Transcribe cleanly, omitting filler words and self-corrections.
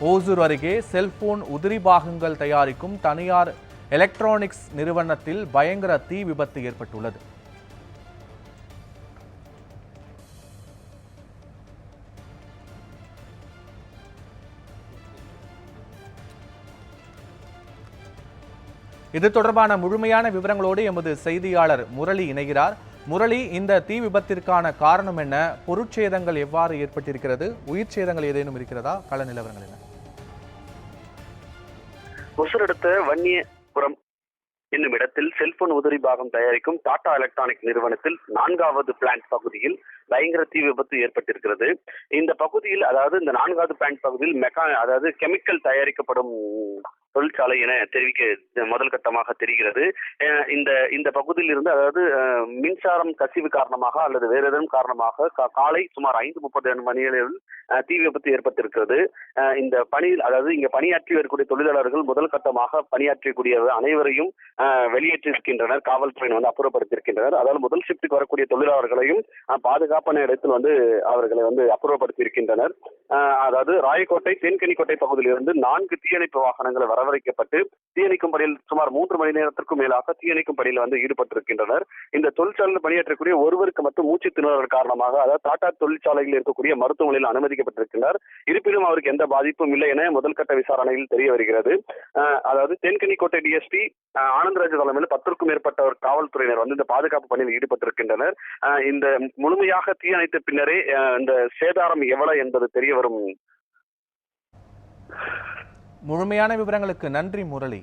ஓசூர் அருகே செல்போன் உதிரி பாகங்கள் தயாரிக்கும் தனியார் எலக்ட்ரானிக்ஸ் நிறுவனத்தில் பயங்கர தீ விபத்து ஏற்பட்டுள்ளது. இது தொடர்பான முழுமையான விவரங்களோடு எமது செய்தியாளர் முரளி இணைகிறார். முரளி, இந்த தீ விபத்திற்கான காரணம் என்ன? பொருட்சேதங்கள் எவ்வாறு ஏற்பட்டிருக்கிறது? உயிர் சேதங்கள் ஏதேனும் இருக்கிறதா? கள நிலவரங்கள் என்ன? ஒசூர் அடுத்த வன்னியபுரம் என்னும் இடத்தில் செல்போன் உதிரி பாகம் தயாரிக்கும் டாடா எலக்ட்ரானிக் நிறுவனத்தில் 4வது பிளான்ட் பகுதியில் பயங்கர தீ விபத்து ஏற்பட்டிருக்கிறது. இந்த பகுதியில், அதாவது இந்த 4வது பிளான்ட் பகுதியில் அதாவது கெமிக்கல் தயாரிக்கப்படும் தொழிற்சாலை என தெரிவிக்க முதல் கட்டமாக தெரிகிறது. இந்த பகுதியில் இருந்து, அதாவது மின்சாரம் கசிவு காரணமாக அல்லது வேறு ஏதேனும் காரணமாக காலை சுமார் 5:32 மணியளவில் தீ விபத்து ஏற்பட்டிருக்கிறது. இந்த பணியில், அதாவது இங்க பணியாற்றி வரக்கூடிய தொழிலாளர்கள் முதல் கட்டமாக பணியாற்றக்கூடிய அனைவரையும் வெளியேற்றிருக்கின்றனர். காவல்துறையினர் அப்புறப்படுத்தியிருக்கின்றனர். அதாவது முதல் ஷிப்டுக்கு வரக்கூடிய தொழிலாளர்களையும் பாதுகாப்பான இடத்தில் அவர்களை அப்புறப்படுத்தி இருக்கின்றனர். அதாவது ராயக்கோட்டை, தேன்கனிக்கோட்டை பகுதியில் இருந்து 4 தீயணைப்பு வாகனங்கள் வரவழைக்கப்பட்டு தீயணைக்கும் பணியில் சுமார் 3 மணி நேரத்திற்கும் மேலாக தீயணைக்கும் பணியில் ஈடுபட்டிருக்கின்றனர். இந்த தொழிற்சாலையில் பணியாற்றக்கூடிய ஒருவருக்கு மட்டும் மூச்சு திணறல் காரணமாக, அதாவது டாடா தொழிற்சாலையில் இருக்கக்கூடிய மருத்துவமனையில் அனுமதிக்கப்பட்டிருக்கிறார். இருப்பினும் அவருக்கு எந்த பாதிப்பும் இல்லை என முதல்கட்ட விசாரணையில் தெரிய வருகிறது. அதாவது தேன்கனிக்கோட்டை டிஎஸ்பி ஆனந்தராஜ் தலைமையில் 10க்கும் மேற்பட்ட காவல்துறையினர் இந்த பாதுகாப்பு பணியில் ஈடுபட்டிருக்கின்றனர். இந்த முழுமையாக தீயணைத்த பின்னரே இந்த சேதாரம் எவ்வளவு என்பது தெரிய வரும். முழுமையான விவரங்களுக்கு நன்றி முரளி.